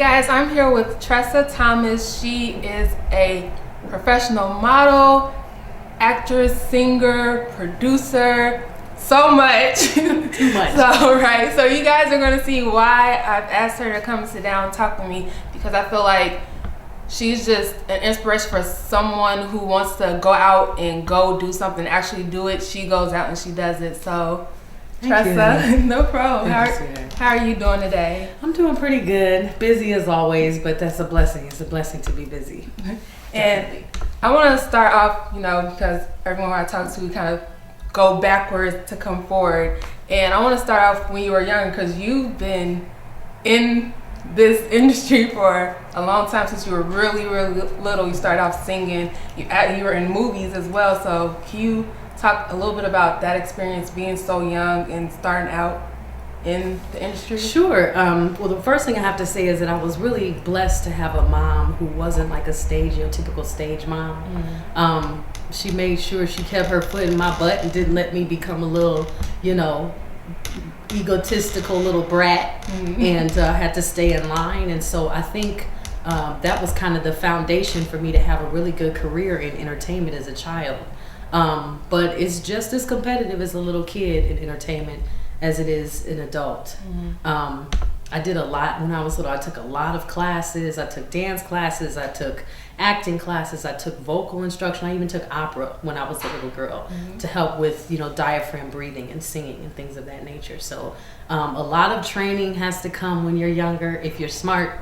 guys, I'm here with Tressa Thomas. She is a professional model, actress, singer, producer, so much. Too much. So you guys are going to see why I've asked her to come sit down and talk with me, because I feel like she's just an inspiration for someone who wants to go out and go do something, actually do it. She goes out and she does it. So Tressa, no problem. How are you doing today? I'm doing pretty good. Busy as always, but that's a blessing. It's a blessing to be busy. And I want to start off, because everyone I talk to kind of go backwards to come forward. And I want to start off when you were young, because you've been in this industry for a long time, since you were really, really little. You started off singing. You were in movies as well. So can you talk a little bit about that experience, being so young and starting out in the industry? Sure. Well, the first thing I have to say is that I was really blessed to have a mom who wasn't like a typical stage mom. Mm-hmm. She made sure she kept her foot in my butt and didn't let me become a little, egotistical little brat. Mm-hmm. And had to stay in line. And so I think that was kind of the foundation for me to have a really good career in entertainment as a child. But it's just as competitive as a little kid in entertainment as it is an adult. Mm-hmm. I did a lot when I was little. I took a lot of classes. I took dance classes. I took acting classes. I took vocal instruction. I even took opera when I was a little girl. Mm-hmm. To help with, diaphragm breathing and singing and things of that nature. So a lot of training has to come when you're younger. If you're smart,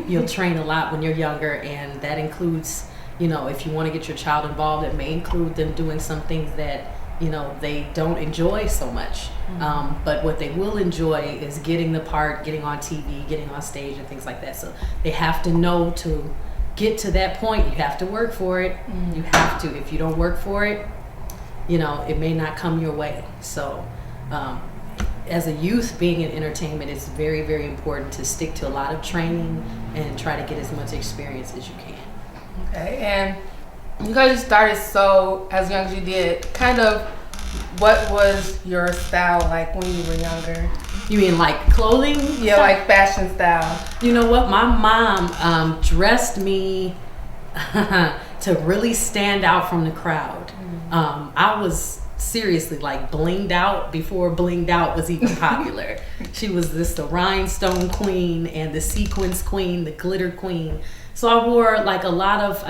you'll train a lot when you're younger, and that includes, if you want to get your child involved, it may include them doing some things that they don't enjoy so much. Mm-hmm. But what they will enjoy is getting the part, getting on TV, getting on stage and things like that. So they have to know to get to that point, you have to work for it. Mm-hmm. You have to. If you don't work for it, it may not come your way. So as a youth, being in entertainment, it's very, very important to stick to a lot of training and try to get as much experience as you can. Okay, and because you started so as young as you did, kind of what was your style like when you were younger? You mean like clothing? Yeah, like fashion style. You know what? My mom dressed me to really stand out from the crowd. Mm-hmm. I was seriously like blinged out before blinged out was even popular. She was the rhinestone queen and the sequins queen, the glitter queen. So I wore I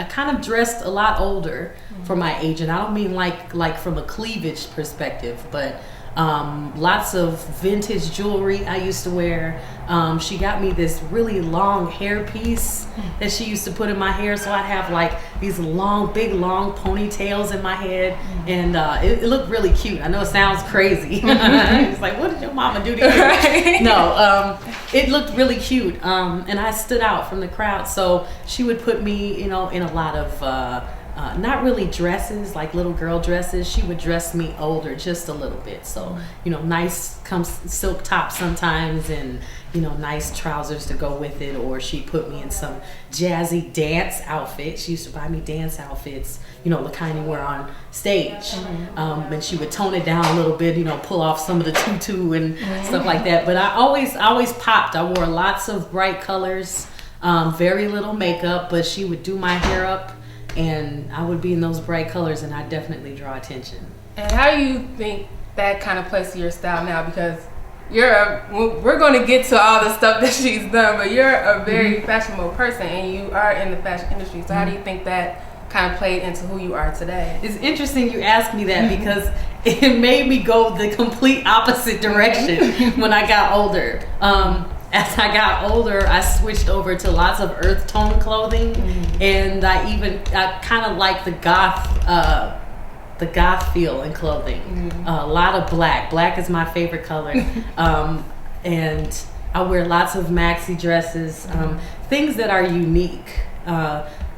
kind of dressed a lot older for my age, and I don't mean like from a cleavage perspective, but lots of vintage jewelry I used to wear. She got me this really long hair piece that she used to put in my hair, so I'd have like these big long ponytails in my head, and it looked really cute. I know it sounds crazy. It's like, what did your mama do to you? Right. No, it looked really cute, and I stood out from the crowd. So she would put me, in a lot of not really dresses, like little girl dresses. She would dress me older just a little bit. So, nice silk tops sometimes, and, nice trousers to go with it. Or she put me in some jazzy dance outfits. She used to buy me dance outfits, the kind you wear on stage. Mm-hmm. And she would tone it down a little bit, pull off some of the tutu and stuff like that. But I always popped. I wore lots of bright colors, very little makeup, but she would do my hair up, and I would be in those bright colors, and I definitely draw attention. And how do you think that kind of plays to your style now? Because we're going to get to all the stuff that she's done, but you're a very fashionable person, and you are in the fashion industry. So how do you think that kind of played into who you are today? It's interesting you ask me that, because it made me go the complete opposite direction when I got older. As I got older, I switched over to lots of earth tone clothing, and I kind of like the goth feel in clothing. A lot of black. Black is my favorite color, and I wear lots of maxi dresses, things that are unique,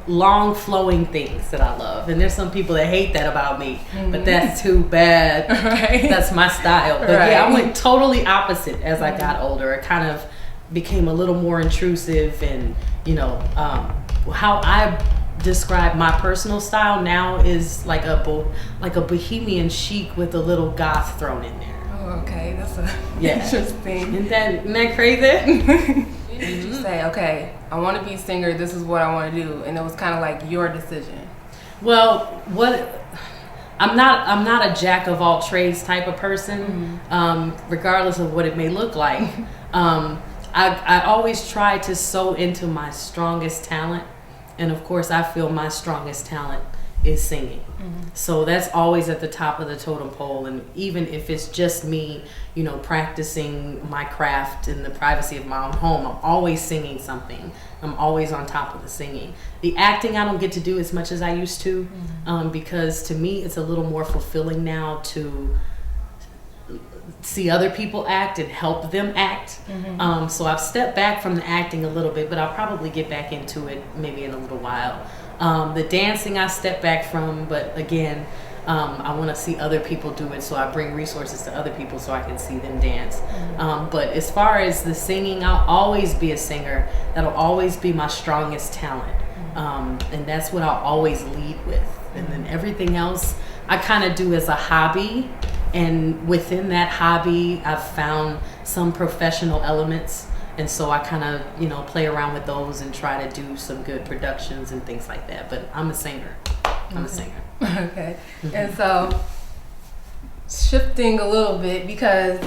long flowing things that I love. And there's some people that hate that about me, but that's too bad. Right. That's my style. But yeah, I went totally opposite as I got older. It kind of became a little more intrusive, and how I describe my personal style now is like a bohemian chic with a little goth thrown in there. Oh, okay, that's interesting. Isn't that crazy? When did you say, okay, I want to be a singer, this is what I want to do, and it was kind of like your decision? Well, I'm not a jack of all trades type of person, regardless of what it may look like. I always try to sew into my strongest talent, and of course I feel my strongest talent is singing. So that's always at the top of the totem pole, and even if it's just me, practicing my craft in the privacy of my own home, I'm always singing something. I'm always on top of the singing. The acting I don't get to do as much as I used to, because to me it's a little more fulfilling now to see other people act and help them act. So I've stepped back from the acting a little bit, but I'll probably get back into it maybe in a little while. The dancing I stepped back from, but again, I want to see other people do it, so I bring resources to other people so I can see them dance. But as far as the singing, I'll always be a singer. That'll always be my strongest talent. And that's what I'll always lead with. And then everything else I kind of do as a hobby. And within that hobby, I've found some professional elements. And so I kind of, play around with those and try to do some good productions and things like that. But I'm a singer. I'm a singer. Okay. And so, shifting a little bit, because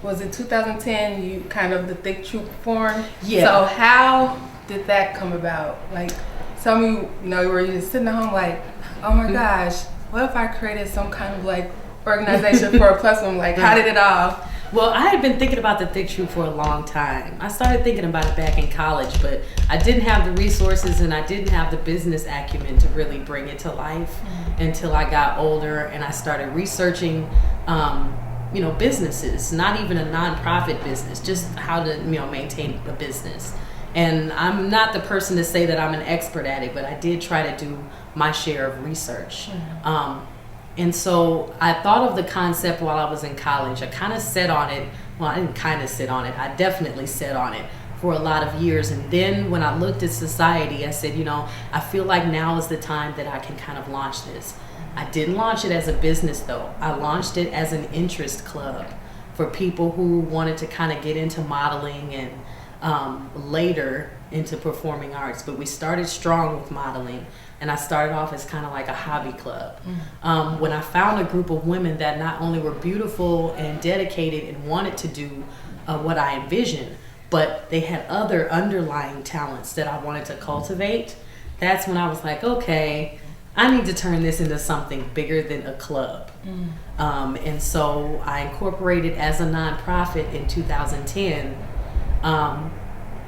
was it 2010 you kind of the ThYck Troupe formed? Yeah. So how did that come about? Like, some of you were you just sitting at home like, oh my gosh, what if I created some kind of like organization for a platform? Like, how did it all? Well, I had been thinking about the ThYck Troupe for a long time. I started thinking about it back in college, but I didn't have the resources and I didn't have the business acumen to really bring it to life until I got older and I started researching, businesses, not even a nonprofit business, just how to, maintain a business. And I'm not the person to say that I'm an expert at it, but I did try to do my share of research. And so I thought of the concept while I was in college. I kind of sat on it. Well, I didn't kind of sit on it. I definitely sat on it for a lot of years. And then when I looked at society, I said, I feel like now is the time that I can kind of launch this. I didn't launch it as a business, though. I launched it as an interest club for people who wanted to kind of get into modeling and later into performing arts. But we started strong with modeling. And I started off as kind of like a hobby club. When I found a group of women that not only were beautiful and dedicated and wanted to do what I envisioned, but they had other underlying talents that I wanted to cultivate, that's when I was like, okay, I need to turn this into something bigger than a club. And so I incorporated as a nonprofit in 2010.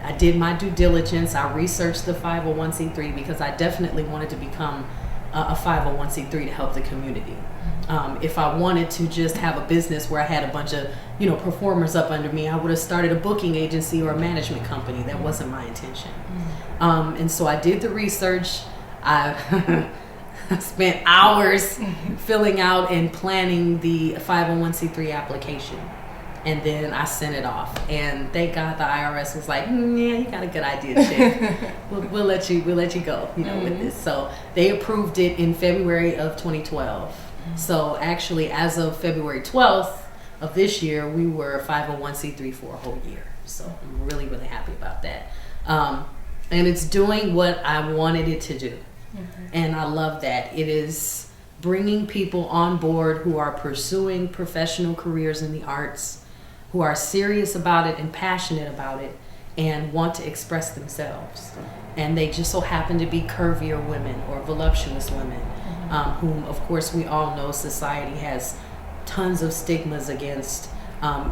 I did my due diligence. I researched the 501c3 because I definitely wanted to become a 501c3 to help the community. If I wanted to just have a business where I had a bunch of, performers up under me, I would have started a booking agency or a management company. That wasn't my intention. And so I did the research. I spent hours filling out and planning the 501c3 application. And then I sent it off, and thank God the IRS was like, yeah, you got a good idea, chick. we'll let you go, with this. So they approved it in February of 2012. So actually, as of February 12th of this year, we were 501c3 for a whole year. So I'm really, really happy about that. And it's doing what I wanted it to do, and I love that. It is bringing people on board who are pursuing professional careers in the arts, who are serious about it and passionate about it and want to express themselves. And they just so happen to be curvier women or voluptuous women, whom, of course, we all know society has tons of stigmas against,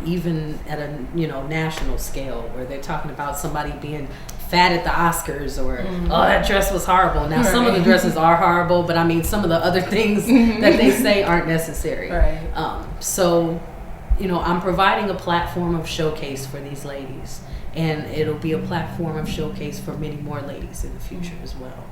even at a national scale, where they're talking about somebody being fat at the Oscars or, oh, that dress was horrible. Now, some of the dresses are horrible, but I mean, some of the other things that they say aren't necessary. So, I'm providing a platform of showcase for these ladies, and it'll be a platform of showcase for many more ladies in the future as well.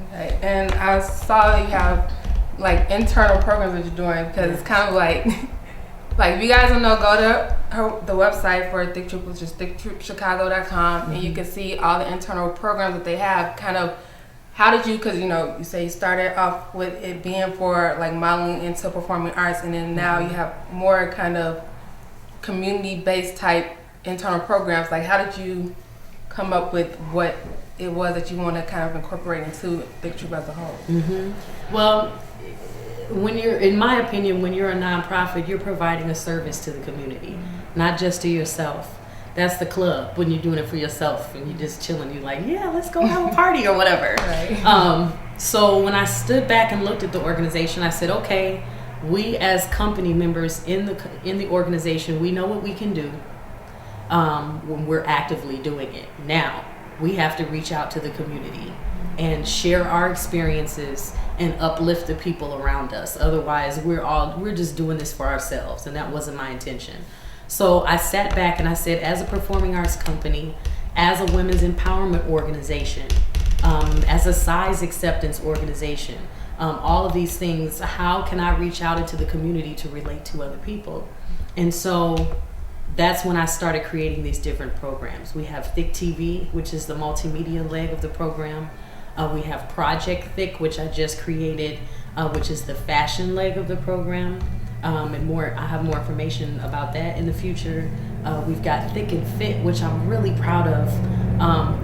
Okay, and I saw you have like internal programs that you're doing, because it's kind of like if you guys don't know, go to the website for ThYck Troupe, which is ThYckTroupeChicago.com, and you can see all the internal programs that they have. Kind of, how did you, because you say you started off with it being for like modeling into performing arts, and then now you have more kind of community-based type internal programs. Like, how did you come up with what it was that you want to kind of incorporate into ThYck Troupe as a whole? Well, when you're, in my opinion, when you're a nonprofit, you're providing a service to the community, not just to yourself. That's the club, when you're doing it for yourself and you're just chilling. You're like, yeah, let's go have a party or whatever. Right. So when I stood back and looked at the organization, I said, okay, we as company members in the organization, we know what we can do when we're actively doing it. Now, we have to reach out to the community and share our experiences and uplift the people around us. Otherwise, we're just doing this for ourselves, and that wasn't my intention. So I sat back and I said, as a performing arts company, as a women's empowerment organization, as a size acceptance organization, all of these things, how can I reach out into the community to relate to other people? And so that's when I started creating these different programs. We have ThYck TV, which is the multimedia leg of the program. We have Project ThYck, which I just created, which is the fashion leg of the program. And more, I have more information about that in the future. We've got ThYck and Fit, which I'm really proud of.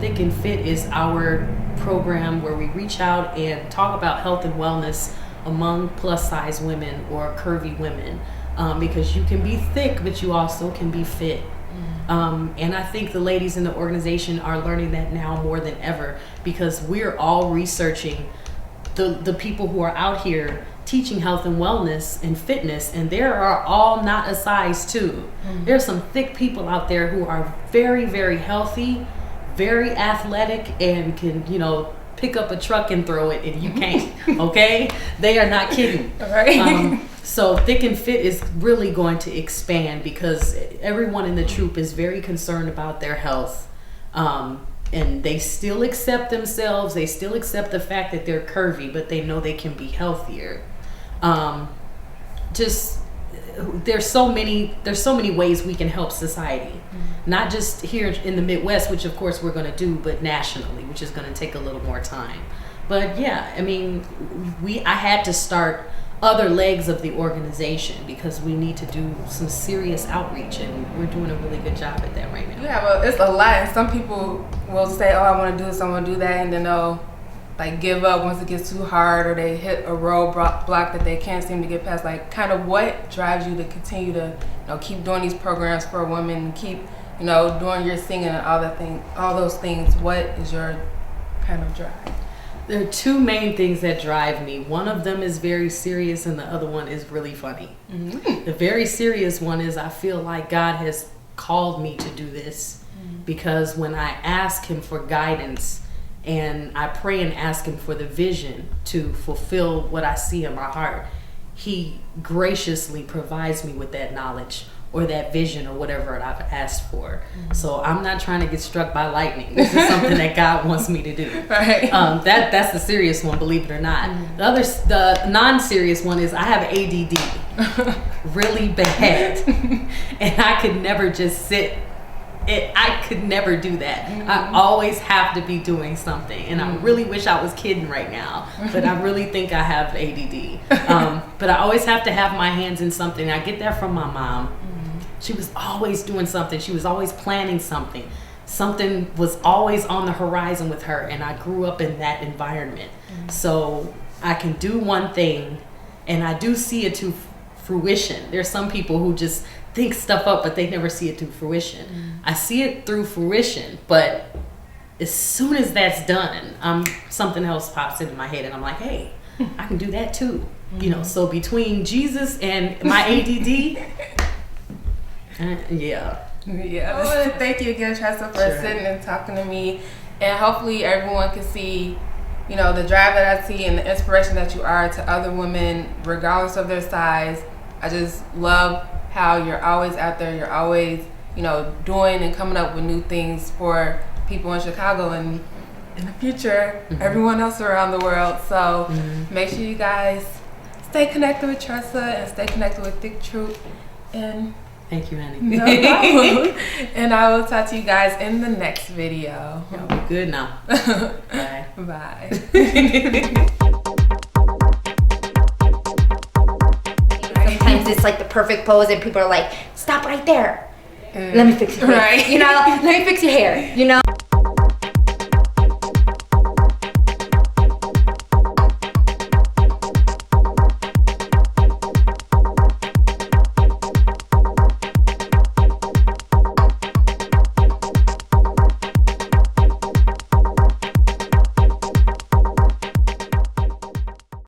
ThYck and Fit is our program where we reach out and talk about health and wellness among plus size women or curvy women, because you can be thick, but you also can be fit. And I think the ladies in the organization are learning that now more than ever, because we're all researching the people who are out here teaching health and wellness and fitness, and there are all not a size 2. There's some thick people out there who are very, very healthy, very athletic, and can, pick up a truck and throw it, and you can't. Okay? They are not kidding. Right. So ThYck and Fit is really going to expand, because everyone in the troupe is very concerned about their health. And they still accept themselves. They still accept the fact that they're curvy, but they know they can be healthier. There's so many ways we can help society, not just here in the Midwest, which of course we're going to do, but nationally, which is going to take a little more time. But yeah, I mean, I had to start other legs of the organization because we need to do some serious outreach, and we're doing a really good job at that right now. Yeah, well, it's a lot, and some people will say, oh, I want to do this, I want to do that, and then they'll give up once it gets too hard, or they hit a roadblock that they can't seem to get past. Kind of what drives you to continue to keep doing these programs for women, keep doing your singing and all those things? What is your kind of drive? There are 2 main things that drive me. One of them is very serious, and the other one is really funny. The very serious one is I feel like God has called me to do this, because when I ask him for guidance and I pray and ask him for the vision to fulfill what I see in my heart, he graciously provides me with that knowledge or that vision or whatever I've asked for. So I'm not trying to get struck by lightning. This is something that God wants me to do. Right. That's the serious one, believe it or not. The non-serious one is I have ADD really bad, and I could never just sit. I could never do that. I always have to be doing something, and I really wish I was kidding right now, but I really think I have ADD. But I always have to have my hands in something. I get that from my mom. She was always doing something. She was always planning something. Something was always on the horizon with her, and I grew up in that environment. So I can do one thing, and I do see it to fruition. There's some people who just think stuff up, but they never see it to fruition. I see it through fruition, but as soon as that's done, something else pops into my head, and I'm like, hey, I can do that too. So between Jesus and my ADD, yeah. I want to thank you again, Tressa, for sitting and talking to me, and hopefully everyone can see, the drive that I see and the inspiration that you are to other women, regardless of their size. I just love how you're always out there. You're always, doing and coming up with new things for people in Chicago and in the future, everyone else around the world. So make sure you guys stay connected with Tressa and stay connected with ThYck Troupe. And thank you, honey. No problem. And I will talk to you guys in the next video. Y'all be good now. Bye. Bye. Sometimes it's like the perfect pose, and people are like, stop right there. Let me fix your hair. Right. Let me fix your hair.